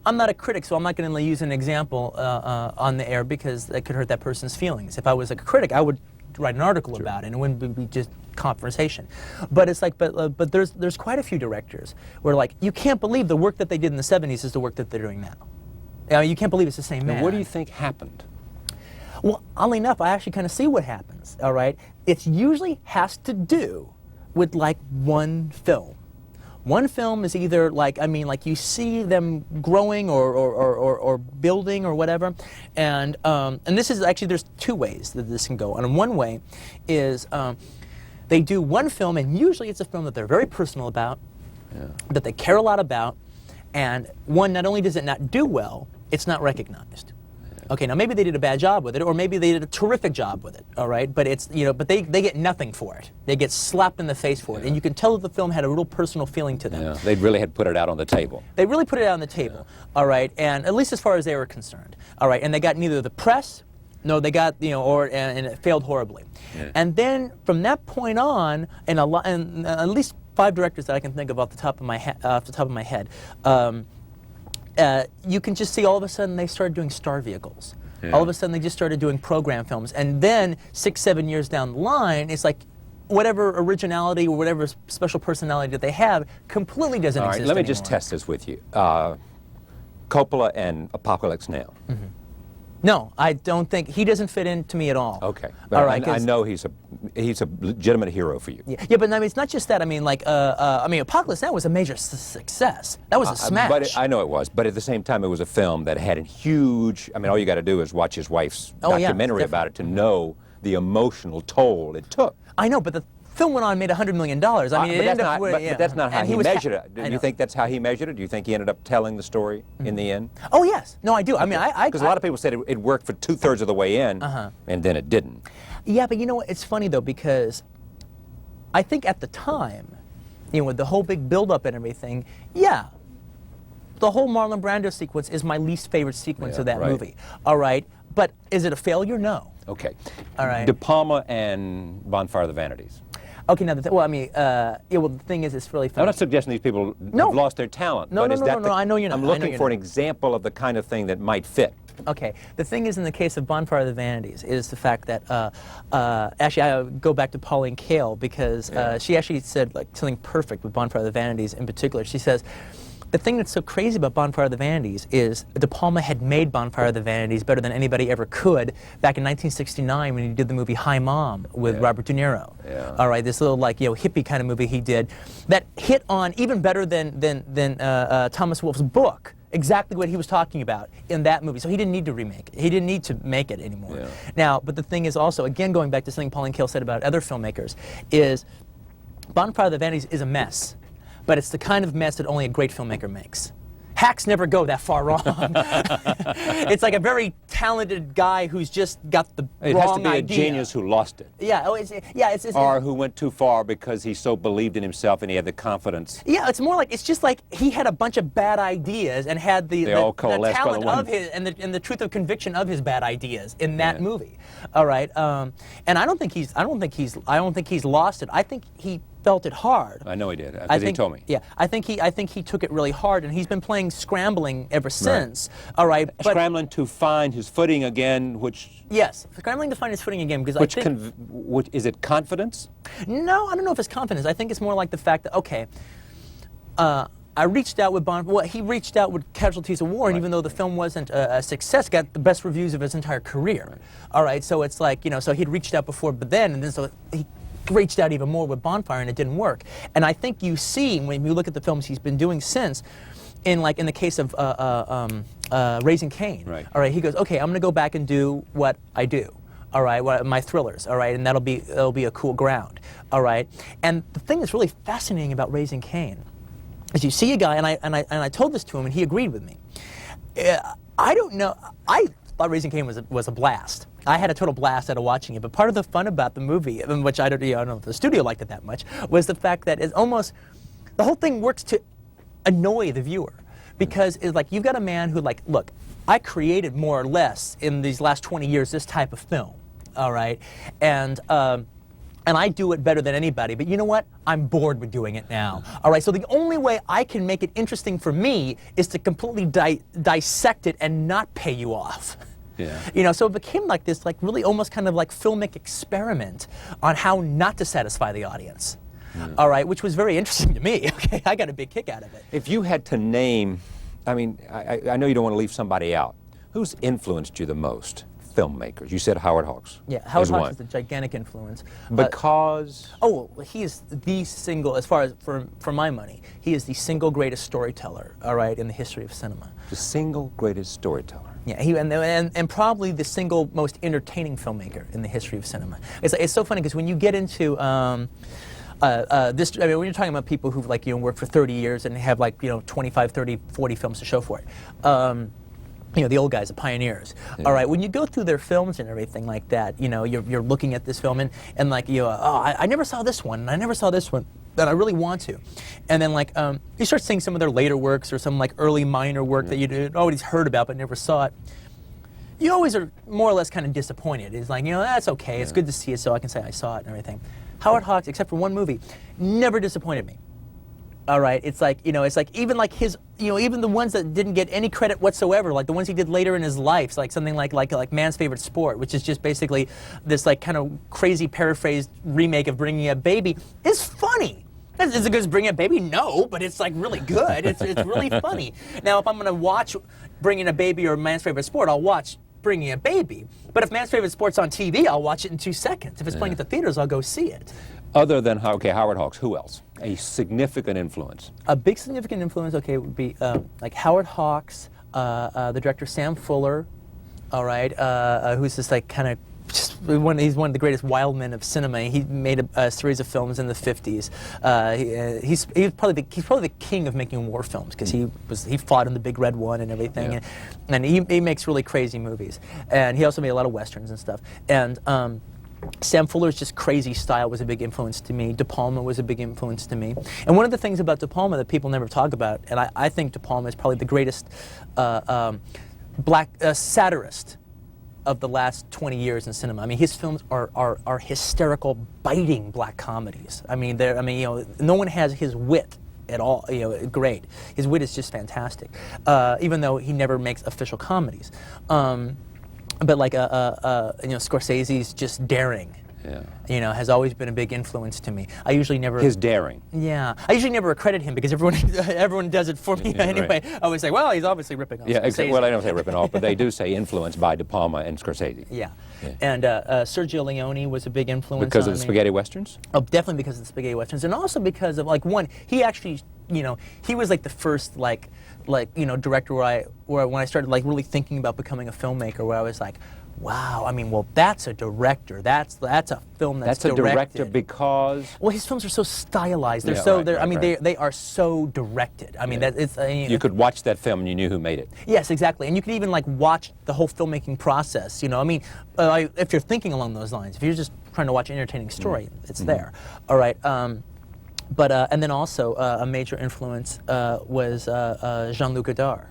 I'm not a critic, so I'm not going to use an example on the air because that could hurt that person's feelings. If I was a critic, I would write an article about it, and it wouldn't be just conversation. But it's like, but there's quite a few directors where like you can't believe the work that they did in the 70s is the work that they're doing now. You can't believe it's the same man. Now, what do you think happened? Well, oddly enough, I actually kind of see what happens. All right, it usually has to do with like one film. One film is either like, you see them growing or building or whatever, and this is actually, there's two ways that this can go. And one way is they do one film, and usually it's a film that they're very personal about, that they care a lot about, and one, not only does it not do well, it's not recognized. Okay, now maybe they did a bad job with it, or maybe they did a terrific job with it, all right? But it's, but they get nothing for it. They get slapped in the face for it, and you can tell that the film had a real personal feeling to them. Yeah, they really had put it out on the table. They really put it out on the table, all right? And at least as far as they were concerned, all right? And they got neither the press, no, they got, and it failed horribly. Yeah. And then from that point on, and at least 5 directors that I can think of off the top of my head, you can just see all of a sudden they started doing star vehicles. Yeah. All of a sudden they just started doing program films. And then 6-7 years down the line, it's like whatever originality or whatever special personality that they have completely doesn't exist anymore. Let me just test this with you. Coppola and Apocalypse Now. Mm-hmm. No, I don't think, he doesn't fit into me at all. Okay. But all right, I know he's a legitimate hero for you. Yeah, but it's not just that. Apocalypse Now was a major success. That was a smash. But I know it was. But at the same time, it was a film that had a huge, all you got to do is watch his wife's documentary about it to know the emotional toll it took. I know, but the film went on and made $100 million. But that's not how he measured it. Do you think that's how he measured it? Do you think he ended up telling the story in the end? Oh, yes. No, I do. Okay. Because a lot of people said it worked for 2/3 of the way in, and then it didn't. Yeah, but you know what? It's funny, though, because I think at the time, with the whole big build-up and everything, the whole Marlon Brando sequence is my least favorite sequence of that movie. All right? But is it a failure? No. Okay. All right. De Palma and Bonfire of the Vanities. Okay, now, the thing is, it's really funny. I'm not suggesting these people have lost their talent. No, I know you're not. I'm looking for an example of the kind of thing that might fit. Okay, the thing is, in the case of Bonfire of the Vanities, is the fact that actually I go back to Pauline Kael, because she actually said like something perfect with Bonfire of the Vanities in particular. She says, the thing that's so crazy about Bonfire of the Vanities is De Palma had made Bonfire of the Vanities better than anybody ever could back in 1969 when he did the movie Hi Mom with Robert De Niro. All right, this little like hippie kind of movie he did that hit on even better than Thomas Wolfe's book. Exactly what he was talking about in that movie. So he didn't need to remake it. He didn't need to make it anymore. Now, but the thing is also, again going back to something Pauline Kael said about other filmmakers, is Bonfire of the Vanities is a mess. But it's the kind of mess that only a great filmmaker makes. Hacks never go that far wrong. It's like a very talented guy who's just got the wrong idea. It has to be a genius who lost it. Yeah, or who went too far because he so believed in himself and he had the confidence. Yeah, it's more like, it's just like he had a bunch of bad ideas and had the talent of his, and the truth of conviction of his bad ideas in that movie. All right, and I don't think he's lost it. I think he felt it hard. I know he did, because he told me. Yeah, I think he took it really hard, and he's been playing scrambling ever since. All right, but scrambling to find his footing again, which... Yes, scrambling to find his footing again, because which is it confidence? No, I don't know if it's confidence. I think it's more like the fact that, okay, I reached out with Bond. Well, he reached out with Casualties of War, and even though the film wasn't a success, got the best reviews of his entire career. All right, so it's like, so he'd reached out before, but then, and then so he reached out even more with Bonfire, and it didn't work. And I think you see, when you look at the films he's been doing since, in the case of Raising Cain, all right, he goes, okay, I'm going to go back and do what I do. All right, my thrillers, all right, and it'll be a cool ground, all right. And the thing that's really fascinating about Raising Cain is you see a guy, and I told this to him, and he agreed with me. I don't know. I thought Raising Cain was a blast. I had a total blast out of watching it. But part of the fun about the movie, which I don't know if the studio liked it that much, was the fact that it's almost the whole thing works to annoy the viewer, because it's like you've got a man who look, I created more or less in these last 20 years this type of film, all right, and I do it better than anybody, but you know what? I'm bored with doing it now. All right, so the only way I can make it interesting for me is to completely dissect it and not pay you off. Yeah. So it became like this, really almost kind of like filmic experiment on how not to satisfy the audience. All right, which was very interesting to me. Okay, I got a big kick out of it. If you had to name, I mean, I know you don't want to leave somebody out. Who's influenced you the most? Filmmakers. You said Howard Hawks. Yeah, Howard Hawks is a gigantic influence. Because? He is the single, as far as for my money, he is the single greatest storyteller, all right, in the history of cinema. The single greatest storyteller. Yeah, and probably the single most entertaining filmmaker in the history of cinema. It's so funny because when you get into this, when you're talking about people who've worked for 30 years and have 25, 30, 40 films to show for it. The old guys, the pioneers. Yeah. All right, when you go through their films and everything like that, you're looking at this film and I never saw this one, and I never saw this one, that I really want to. And then you start seeing some of their later works or some early minor work that you'd always heard about but never saw it. You always are more or less kind of disappointed. It's like, that's okay, it's good to see it so I can say I saw it and everything. Howard Hawks, except for one movie, never disappointed me. All right, it's like even his, even the ones that didn't get any credit whatsoever, like the ones he did later in his life, like something like Man's Favorite Sport, which is just basically this kind of crazy paraphrased remake of Bringing Up Baby, is funny. Is it good as Bringing Up Baby? No, but it's really good. It's really funny. Now, if I'm going to watch Bringing Up Baby or Man's Favorite Sport, I'll watch Bringing Up Baby. But if Man's Favorite Sport's on TV, I'll watch it in 2 seconds. If it's playing at the theaters, I'll go see it. Other than Howard Hawks, who else? A significant influence. A big significant influence, would be Howard Hawks, the director Sam Fuller, all right, who's this he's one of the greatest wild men of cinema. He made a series of films in the 50s. He's probably the king of making war films because he fought in the Big Red One and everything, and he makes really crazy movies. And he also made a lot of westerns and stuff. And Sam Fuller's just crazy style was a big influence to me. De Palma was a big influence to me. And one of the things about De Palma that people never talk about, and I think De Palma is probably the greatest black satirist of the last 20 years in cinema. I mean, his films are hysterical, biting black comedies. I mean, no one has his wit at all, you know, great. His wit is just fantastic, even though he never makes official comedies. But like, you know, Scorsese's just daring. Yeah. You know, has always been a big influence to me. I usually never... His daring. Yeah. I usually never accredit him because everyone does it for me anyway. Right. I always say, well, he's obviously ripping off Scorsese. Well, I don't say ripping off, but they do say influenced by De Palma and Scorsese. Yeah. And Sergio Leone was a big influence because on of the me. Spaghetti Westerns? Oh, definitely because of the Spaghetti Westerns. And also because of, like, one, he actually, you know, he was like the first, like you know, director where when I started, like, really thinking about becoming a filmmaker, where I was like, wow, I mean, well, that's a director. That's a film that's a director because... Well, his films are so stylized. They're they are so directed. I mean, that it's... you could watch that film and you knew who made it. Yes, exactly. And you could even, like, watch the whole filmmaking process, you know. I mean, if you're thinking along those lines, if you're just trying to watch an entertaining story, it's there. All right. And then also, a major influence was Jean-Luc Godard.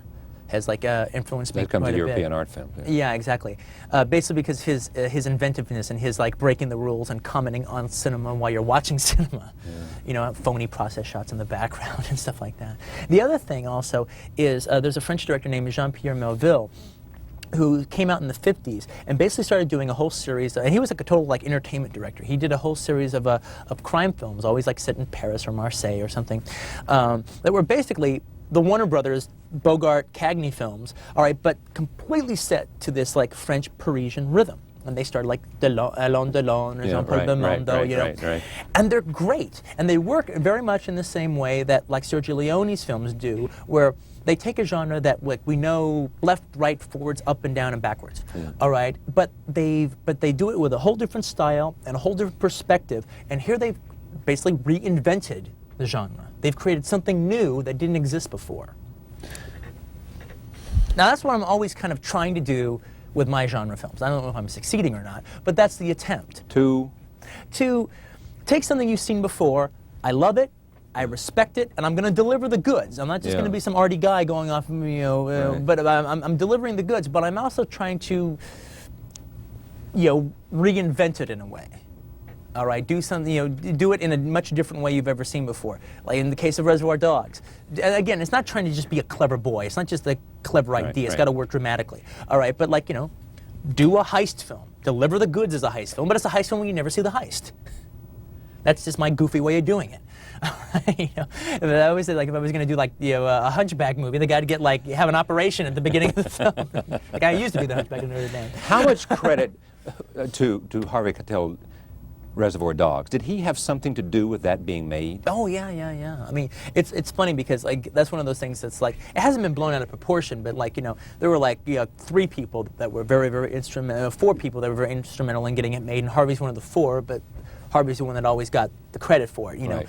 Has like influenced me quite a bit. That comes to European art film. Yeah, exactly. Basically because his inventiveness and his like breaking the rules and commenting on cinema while you're watching cinema. Yeah. You know, phony process shots in the background and stuff like that. The other thing also is there's a French director named Jean-Pierre Melville who came out in the 50s and basically started doing a whole series, and he was like a total like entertainment director. He did a whole series of crime films, always like set in Paris or Marseille or something, that were basically the Warner Brothers Bogart Cagney films, all right, but completely set to this like French Parisian rhythm. And they started like Alain Delon or Jean-Paul Belmondo, you know. Right. And they're great. And they work very much in the same way that like Sergio Leone's films do, where they take a genre that like we know left, right, forwards, up and down and backwards. Yeah. All right. But they do it with a whole different style and a whole different perspective. And here they've basically reinvented the genre. They've created something new that didn't exist before. Now that's what I'm always kind of trying to do with my genre films. I don't know if I'm succeeding or not, but that's the attempt. To take something you've seen before, I love it, I respect it, and I'm going to deliver the goods. I'm not just going to be some arty guy going off, you know, but I'm delivering the goods, but I'm also trying to, you know, reinvent it in a way. All right, do something, you know, do it in a much different way you've ever seen before. Like in the case of Reservoir Dogs. Again, it's not trying to just be a clever boy. It's not just a clever idea. It's got to work dramatically. All right, but like, you know, do a heist film. Deliver the goods as a heist film, but it's a heist film when you never see the heist. That's just my goofy way of doing it. You know, I always say, like, if I was going to do, like, you know, a Hunchback movie, the guy to get, like, have an operation at the beginning of the film. Like, I used to be the Hunchback of Notre Dame. How much credit to Harvey Keitel Reservoir Dogs? Did he have something to do with that being made? Oh yeah. I mean, it's funny because like that's one of those things that's like it hasn't been blown out of proportion, but like, you know, there were like, you know, 3 people that were very, very instrumental, 4 people that were very instrumental in getting it made, and Harvey's one of the 4, but Harvey's the one that always got the credit for it, you know.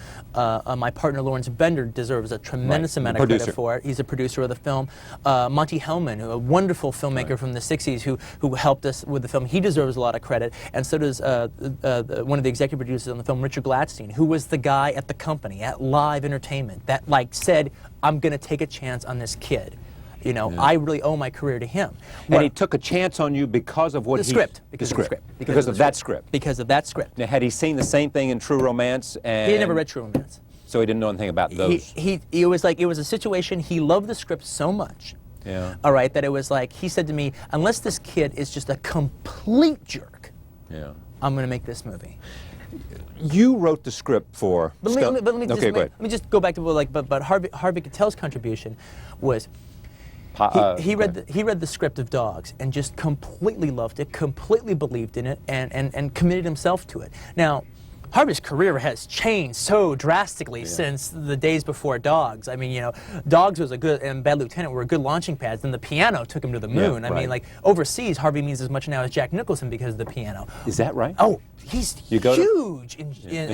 My partner Lawrence Bender deserves a tremendous amount of credit for it. He's a producer of the film. Monty Hellman, a wonderful filmmaker from the 60s who helped us with the film, he deserves a lot of credit. And so does one of the executive producers on the film, Richard Gladstein, who was the guy at the company, at Live Entertainment, that like said, I'm going to take a chance on this kid. You know, I really owe my career to him. And he took a chance on you because of what Because of that script. Because of that script. Now, had he seen the same thing in True Romance? And he had never read True Romance. So he didn't know anything about those? It was like, it was a situation, he loved the script so much, all right, that it was like, he said to me, unless this kid is just a complete jerk, I'm going to make this movie. You wrote the script for... Let me just go back to, like, but Harvey Keitel's contribution was... He read the script of Dogs and just completely loved it, completely believed in it, and committed himself to it. Now, Harvey's career has changed so drastically since the days before Dogs. I mean, you know, Dogs was a good, and Bad Lieutenant were good launching pads, and The Piano took him to the moon. I mean, like, overseas, Harvey means as much now as Jack Nicholson because of The Piano. Is that right? Oh, he's huge in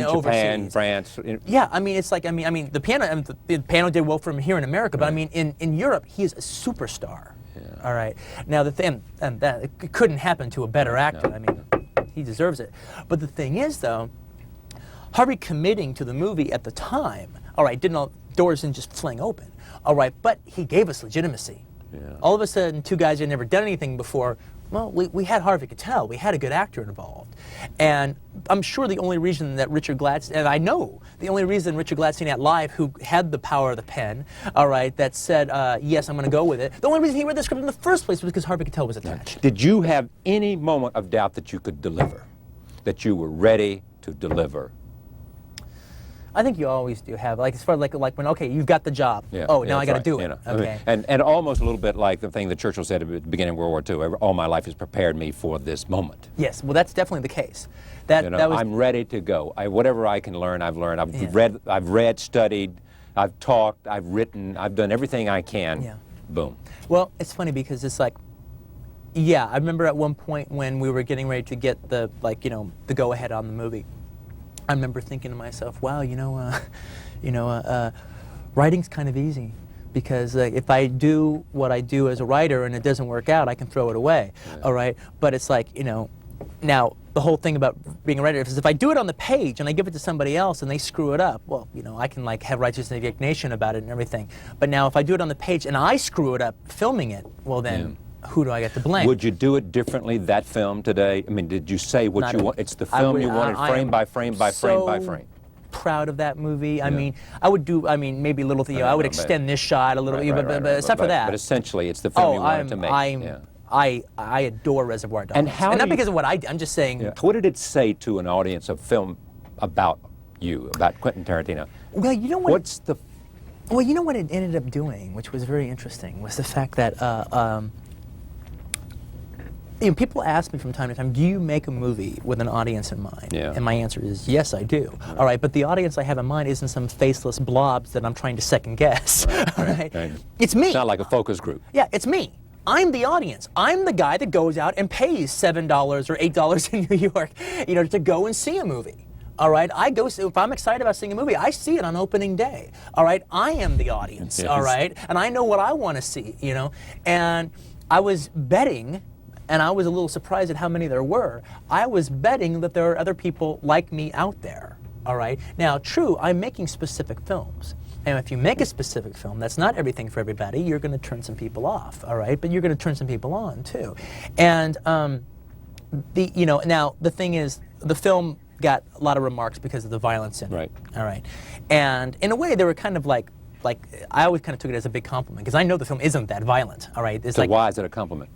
overseas. Japan, France. Yeah, I mean, it's like, I mean, The Piano did well for him here in America, but I mean, in Europe, he is a superstar. All right. Now, the thing, and that it couldn't happen to a better actor. I mean, he deserves it. But the thing is, though, Harvey committing to the movie at the time, all right, doors didn't just fling open, all right, but he gave us legitimacy. All of a sudden, 2 guys who had never done anything before Well, we had Harvey Keitel. We had a good actor involved. And I'm sure the only reason that Richard Gladstein, and I know the only reason Richard Gladstein at Live, who had the power of the pen, all right, that said, yes, I'm going to go with it, the only reason he read the script in the first place was because Harvey Keitel was attached. Did you have any moment of doubt that you could deliver, that you were ready to deliver? I think you always do have, like, as far as like when, okay, you've got the job. Yeah, oh, yeah, now I got to right, do it. you know. Okay. I mean, and almost a little bit like the thing that Churchill said at the beginning of World War II, all my life has prepared me for this moment. Yes, well, that's definitely the case. That, You know, that was, I'm ready to go. Whatever I can learn, I've learned. Yeah. I've read, studied, I've talked, I've written, I've done everything I can. Yeah. Boom. Well, it's funny because it's like, yeah, I remember at one point when we were getting ready to get the, like, you know, the go-ahead on the movie, I remember thinking to myself, wow, writing's kind of easy, because if I do what I do as a writer and it doesn't work out, I can throw it away, Yeah. all right? But it's like, you know, now the whole thing about being a writer is if I do it on the page and I give it to somebody else and they screw it up, well, you know, I can like have righteous indignation about it and everything. But now if I do it on the page and I screw it up filming it, well then, who do I get to blame? Would you do it differently, that film today? I mean, did you say what Not you a- want? It's the I film would- you wanted, I frame am by frame by frame by so frame. Proud of that movie. I Yeah. mean, I would do, I mean, maybe a little thing, you know, I would extend this shot a little, but except for that. But essentially, it's the film you wanted to make. I adore Reservoir Dogs. And how not do you- because of what I did, I'm just saying. Yeah. What did it say to an audience of film about you, about Quentin Tarantino? Well, you know what? What's the... Well, you know what it ended up doing, which was very interesting, was the fact that you know, people ask me from time to time, do you make a movie with an audience in mind? Yeah. And my answer is, yes, I do. Right. All right, but the audience I have in mind isn't some faceless blobs that I'm trying to second guess. All right. It's me. It's not like a focus group. Yeah, it's me. I'm the audience. I'm the guy that goes out and pays $7 or $8 in New York, you know, to go and see a movie. All right, I go. If I'm excited about seeing a movie, I see it on opening day. All right, I am the audience. Yes. All right, and I know what I want to see. You know, and I was betting, and I was a little surprised at how many there were. I was betting that there are other people like me out there. All right. Now, true, I'm making specific films. And if you make a specific film, that's not everything for everybody. You're going to turn some people off, all right? But you're going to turn some people on too. And you know, now the thing is, the film got a lot of remarks because of the violence in it. Right. All right. And in a way, they were kind of like I always kind of took it as a big compliment because I know the film isn't that violent. All right. It's So like, why is it a compliment?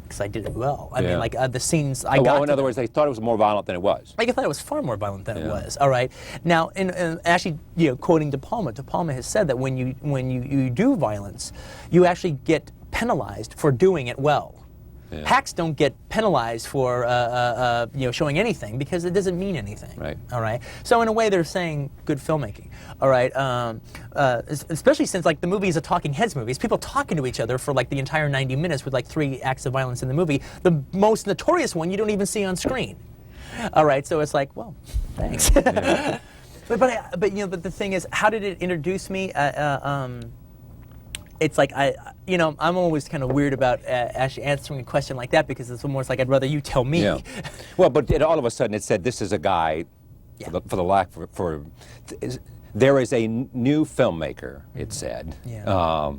because I did it well. I Yeah. mean, like the scenes I Oh, got. well, in other words, they thought it was more violent than it was. I thought it was far more violent than it Yeah. was. All right. Now, in actually, you know, quoting De Palma has said that when you do violence, you actually get penalized for doing it well. Yeah. Hacks don't get penalized for you know, showing anything because it doesn't mean anything. Right. All right. So in a way, they're saying good filmmaking. All right. Especially since like the movie is a talking heads movie. It's people talking to each other for like the entire 90 minutes with like 3 acts of violence in the movie. The most notorious one you don't even see on screen. All right. So it's like, well, thanks. Yeah. but you know, but the thing is, how did it introduce me? It's like you know, I'm always kind of weird about actually answering a question like that because it's almost like I'd rather you tell me. Yeah. Well, but all of a sudden it said this is a guy, Yeah. for the lack for there is a new filmmaker, it said, Yeah.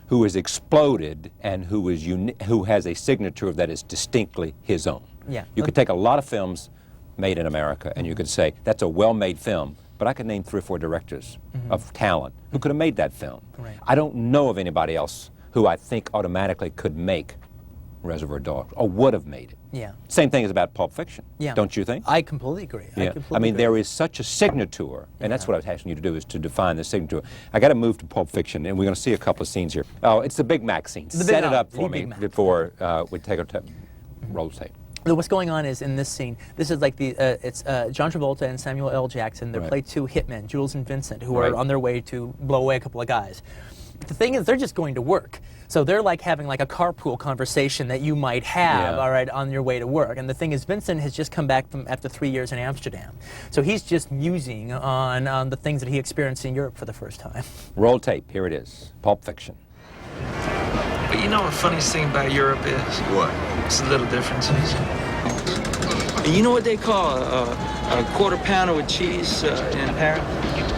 who has exploded and who has a signature that is distinctly his own. Yeah. You could take a lot of films made in America and you could say that's a well-made film, but I could name 3 or 4 directors of talent who could have made that film. Right. I don't know of anybody else who I think automatically could make Reservoir Dogs or would have made it. Yeah. Same thing as about Pulp Fiction, Yeah. don't you think? I completely agree. Yeah. I mean, there is such a signature, and that's what I was asking you to do, is to define the signature. I got to move to Pulp Fiction, and we're going to see a couple of scenes here. Oh, it's the Big Mac scene. Set it up for me before we take a roll tape. What's going on is in this scene, this is like it's John Travolta and Samuel L. Jackson. They play 2 hitmen, Jules and Vincent, who are on their way to blow away a couple of guys. But the thing is, they're just going to work. So they're like having like a carpool conversation that you might have, all right, on your way to work. And the thing is, Vincent has just come back from after 3 years in Amsterdam. So he's just musing on the things that he experienced in Europe for the first time. Roll tape. Here it is. Pulp Fiction. But you know what the funniest thing about Europe is? What? It's the little differences. You know what they call a quarter pounder with cheese in Paris?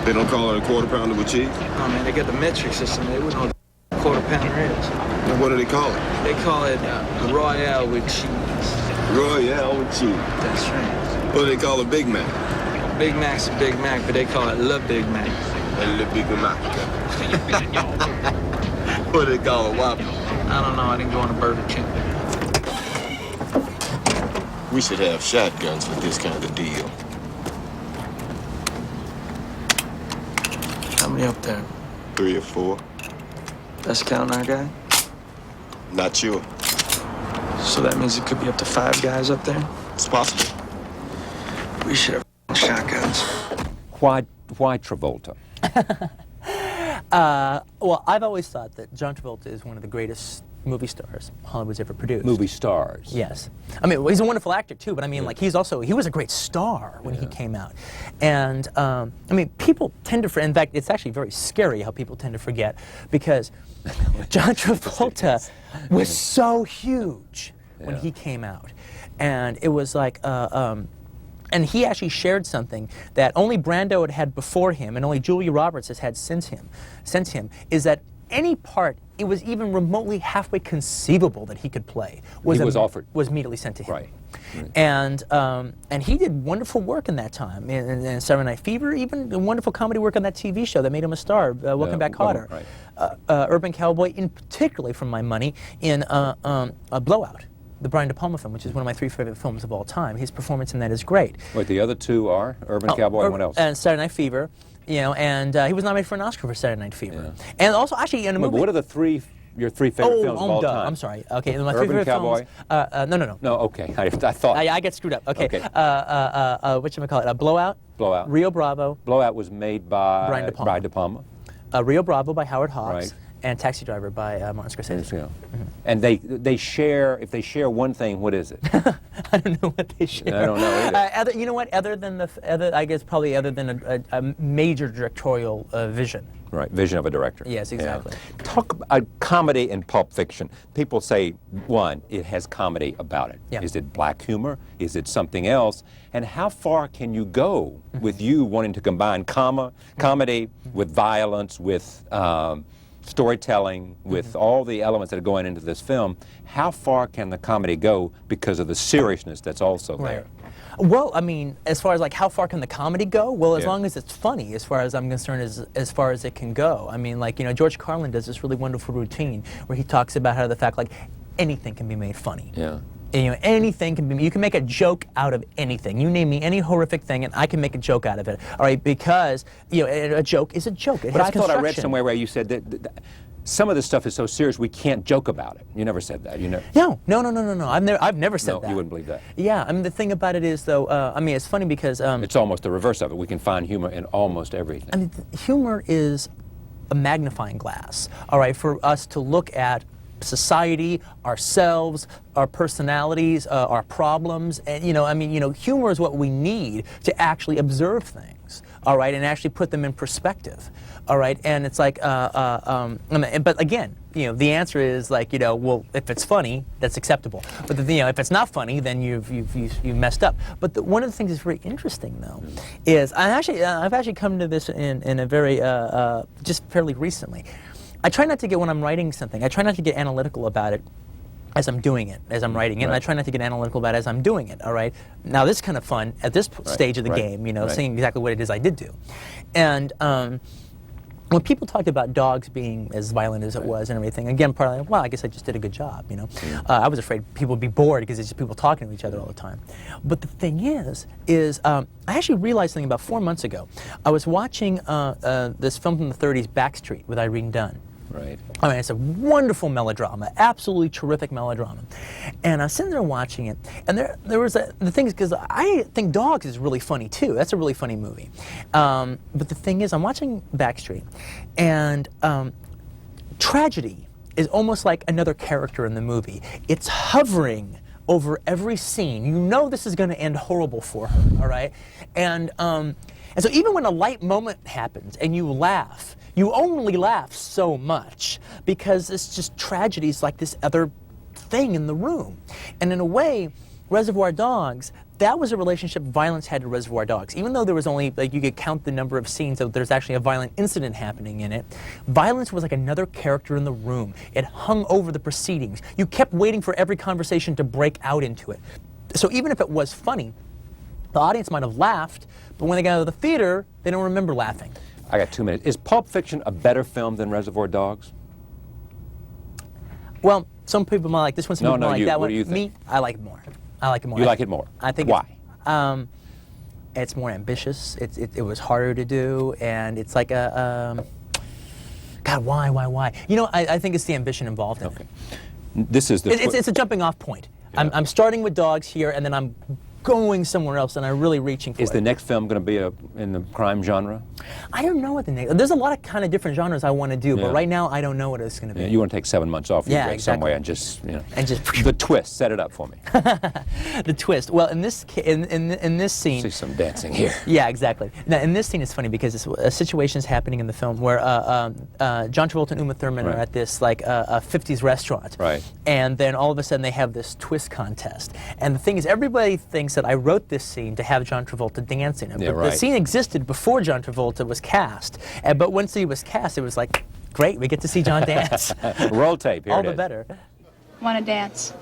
They don't call it a quarter pounder with cheese? Oh man, they got the metric system. They wouldn't know what a quarter pounder is. And what do they call it? They call it Royale with cheese. Royale with cheese. That's right. What do they call a Big Mac? Big Mac's a Big Mac, but they call it Le Big Mac. And Le Big Mac. What do they call a Whopper? I don't know. I didn't go on a Burger King. We should have shotguns for this kind of deal. How many up there? 3 or 4. That's counting our guy? Not sure. So that means it could be up to 5 guys up there? It's possible. We should have shotguns. Why Travolta? Well, I've always thought that John Travolta is one of the greatest movie stars Hollywood's ever produced. Movie stars. Yes. I mean, well, he's a wonderful actor too, but I mean, like, he was a great star when he came out. And, I mean, people tend to, in fact, it's actually very scary how people tend to forget, because John Travolta was so huge when he came out. And it was like, and he actually shared something that only Brando had had before him, and only Julia Roberts has had since him, is that any part it was even remotely halfway conceivable that he could play was immediately sent to him. Right. And he did wonderful work in that time. In Saturday Night Fever, even wonderful comedy work on that TV show that made him a star, Welcome Back, Kotter. Right. Urban Cowboy, in particularly from my money, in Blowout, the Brian De Palma film, which is one of my 3 favorite films of all time. His performance in that is great. Wait, the other 2 are Urban Cowboy and what else? And Saturday Night Fever. You know, and he was nominated for an Oscar for Saturday Night Fever. Yeah. And also, actually, in a movie... What are your 3 favorite films of all time? I'm sorry. Okay, my 3 Urban favorite Cowboy? films... No. No, okay. I thought... I get screwed up. Okay. Okay. Whatchamacallit? Blowout. Blowout. Rio Bravo. Blowout was made by Brian De Palma. Rio Bravo by Howard Hawks. Right. And Taxi Driver by Martin Scorsese. Yeah. And they share, if they share one thing, what is it? I don't know what they share. I don't know either. You know what? Other than a major directorial vision. Right, vision of a director. Yes, exactly. Yeah. Talk about comedy in Pulp Fiction. People say, one, it has comedy about it. Yeah. Is it black humor? Is it something else? And how far can you go with you wanting to combine comedy with violence, with storytelling, with all the elements that are going into this film? How far can the comedy go because of the seriousness that's also there? Well, I mean, as far as like how far can the comedy go? Well, as long as it's funny, as far as I'm concerned, as far as it can go. I mean, like, you know, George Carlin does this really wonderful routine where he talks about how the fact, like, anything can be made funny. Yeah. And, you know, anything can be, you can make a joke out of anything. You name me any horrific thing and I can make a joke out of it. All right, because, you know, a joke is a joke. But I thought I read somewhere where you said that some of this stuff is so serious we can't joke about it. You never said that. You know. No. I've never said that. No, you wouldn't believe that. Yeah, I mean, the thing about it is, though, I mean, it's funny because it's almost the reverse of it. We can find humor in almost everything. I mean, humor is a magnifying glass. All right, for us to look at society, ourselves, our personalities, our problems, and, you know, I mean, you know, humor is what we need to actually observe things. All right, and actually put them in perspective. All right, and it's like, but again, you know, the answer is like, you know, well, if it's funny, that's acceptable. But you know, if it's not funny, then you've messed up. But one of the things that's very interesting, though, is I've actually come to this in a very just fairly recently. I try not to get, when I'm writing something, I try not to get analytical about it as I'm doing it, as I'm writing it, and I try not to get analytical about it as I'm doing it, all right? Now, this is kind of fun at this stage of the game, you know, seeing exactly what it is I did do. And when people talked about dogs being as violent as it was and everything, again, partly, well, I guess I just did a good job, you know? I was afraid people would be bored because it's just people talking to each other all the time. But the thing is I actually realized something about 4 months ago. I was watching this film from the 30s, Backstreet, with Irene Dunn. Right. I mean, it's a wonderful melodrama, absolutely terrific melodrama. And I was sitting there watching it, and there was the thing is, because I think Dogs is really funny too. That's a really funny movie. But the thing is, I'm watching Backstreet, and tragedy is almost like another character in the movie. It's hovering over every scene. You know this is going to end horrible for her, all right? And so even when a light moment happens and you laugh, you only laugh so much because it's just tragedy is like this other thing in the room. And in a way, Reservoir Dogs, that was a relationship violence had to Reservoir Dogs. Even though there was only, like, you could count the number of scenes that there's actually a violent incident happening in it, violence was like another character in the room. It hung over the proceedings. You kept waiting for every conversation to break out into it. So even if it was funny, the audience might have laughed, but when they got out of the theater, they don't remember laughing. I got 2 minutes. Is Pulp Fiction a better film than Reservoir Dogs? Well, some people might like this one, some people might like that what one. do you think? Me, I like it more. I like it more. You like it more? I think. Why? It's more ambitious. It was harder to do, and it's like a. God, why? You know, I think it's the ambition involved in it. This is the. It's a jumping off point. Yeah. I'm starting with Dogs here, and then I'm going somewhere else, and I'm really reaching for it. Is the next film going to be in the crime genre? I don't know what the next. There's a lot of kind of different genres I want to do, but right now I don't know what it's going to be. Yeah, you want to take 7 months off? Yeah, exactly. Somewhere and just the twist. Set it up for me. The twist. Well, in this scene, see some dancing here. Yeah, exactly. Now, in this scene, it's funny because a situation is happening in the film where John Travolta and Uma Thurman are at this like a 50s restaurant, right? And then all of a sudden they have this twist contest. And the thing is, everybody thinks that I wrote this scene to have John Travolta dance in it. Yeah, but right. the scene existed before John Travolta was cast. But once he was cast, it was like, great, we get to see John dance. Roll tape. Here all it the is. better. Want to dance?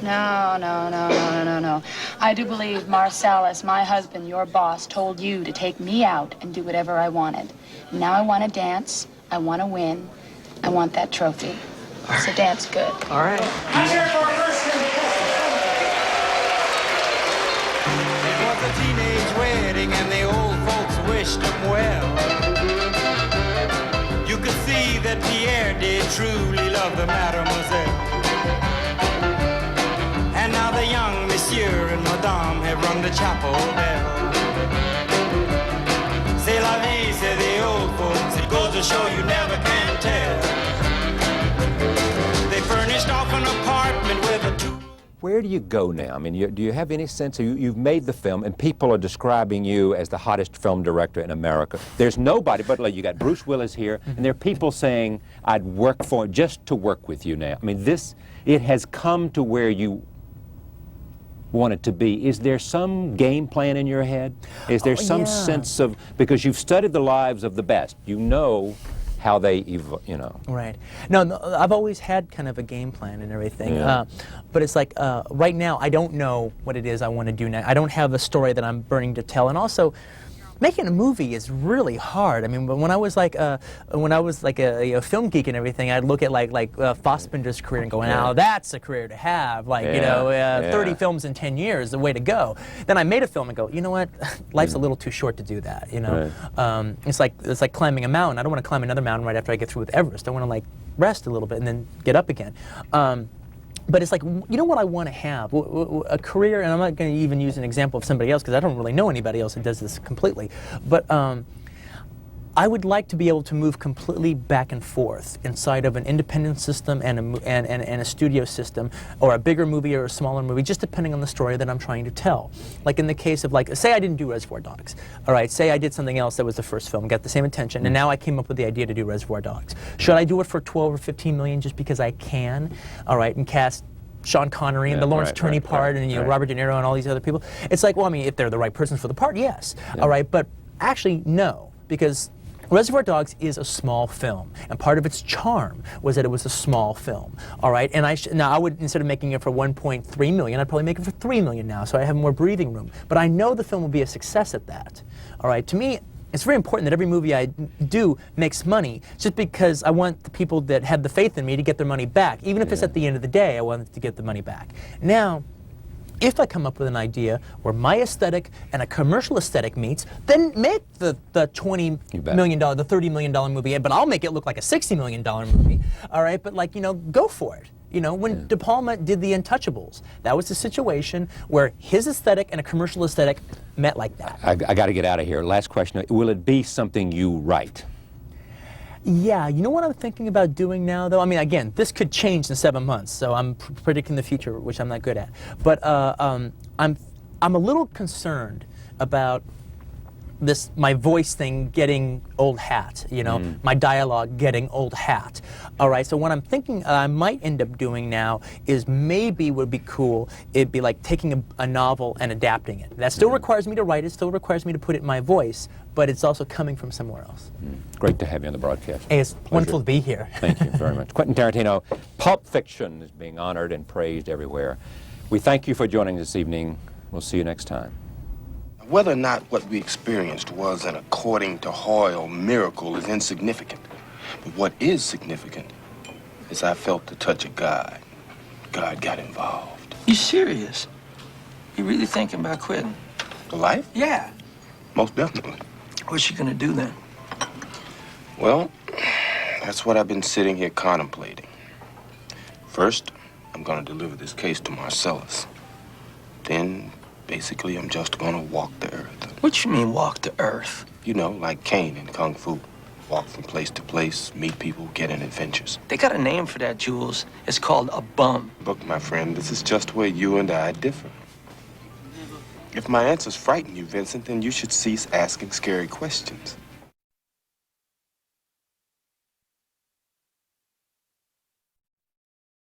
No. I do believe Marcellus, my husband, your boss, told you to take me out and do whatever I wanted. Now I want to dance. I want to win. I want that trophy. So dance good. All right. I'm here for a wrestling. It was a teenage wedding and the old folks wished him well. You could see that Pierre did truly love the mademoiselle. And now the young monsieur and madame have rung the chapel bell. C'est la vie, say the old folks. It goes to show you never can tell. They furnished off an apartment with a two. Where do you go now? I mean, do you have any sense of you've made the film and people are describing you as the hottest film director in America? There's nobody but like you got Bruce Willis here, and there are people saying I'd work for just to work with you now. I mean, it has come to where you want it to be. Is there some game plan in your head? Is there some sense of, because you've studied the lives of the best, you know how they evolve, you know. Right. No, I've always had kind of a game plan and everything. Yeah. But it's like, right now, I don't know what it is I want to do now. I don't have a story that I'm burning to tell. And also, making a movie is really hard. I mean, when I was like a film geek and everything, I'd look at like Fassbender's career and go, now that's a career to have. Like, 30 films in 10 years, the way to go. Then I made a film and go, you know what? Life's a little too short to do that. You know, it's like climbing a mountain. I don't want to climb another mountain right after I get through with Everest. I want to like rest a little bit and then get up again. But it's like, you know what I want to have? A career, and I'm not going to even use an example of somebody else because I don't really know anybody else that does this completely. But I would like to be able to move completely back and forth inside of an independent system and a studio system, or a bigger movie or a smaller movie, just depending on the story that I'm trying to tell. Like in the case of, like, say I didn't do Reservoir Dogs. All right, say I did something else that was the first film, got the same attention, and now I came up with the idea to do Reservoir Dogs. Should I do it for 12 or 15 million just because I can? All right, and cast Sean Connery and the Lawrence Turney part, and Robert De Niro and all these other people. It's like, well, I mean, if they're the right persons for the part, yes. All right, but actually, no, because Reservoir Dogs is a small film, and part of its charm was that it was a small film. All right, and now I would, instead of making it for 1.3 million, I'd probably make it for 3 million now, so I have more breathing room. But I know the film will be a success at that. All right, to me, it's very important that every movie I do makes money, just because I want the people that have the faith in me to get their money back. Even if it's at the end of the day, I want them to get the money back. Now, if I come up with an idea where my aesthetic and a commercial aesthetic meets, then make the $20 million, the $30 million movie, but I'll make it look like a $60 million movie. All right, but like, go for it. When De Palma did The Untouchables, that was a situation where his aesthetic and a commercial aesthetic met like that. I got to get out of here. Last question. Will it be something you write? Yeah, you know what I'm thinking about doing now, though? I mean, again, this could change in 7 months, so I'm predicting the future, which I'm not good at. But I'm a little concerned about my voice thing getting old hat, you know, my dialogue getting old hat. All right, so what I'm thinking I might end up doing now is maybe would be cool, it'd be like taking a novel and adapting it. That still requires me to write it, still requires me to put it in my voice, but it's also coming from somewhere else. Great to have you on the broadcast. Hey, it's wonderful to be here. Thank you very much. Quentin Tarantino, Pulp Fiction is being honored and praised everywhere. We thank you for joining this evening. We'll see you next time. Whether or not what we experienced was an according to Hoyle miracle is insignificant. But what is significant is I felt the touch of God. God got involved. You serious? You really thinking about quitting? The life? Yeah. Most definitely. What's you gonna do then? Well, that's what I've been sitting here contemplating. First, I'm gonna deliver this case to Marcellus. Then, basically, I'm just gonna walk the earth. What you mean walk the earth? You know, like Caine in Kung Fu. Walk from place to place, meet people, get in adventures. They got a name for that, Jules. It's called a bum. Look, my friend, this is just where you and I differ. If my answers frighten you, Vincent, then you should cease asking scary questions.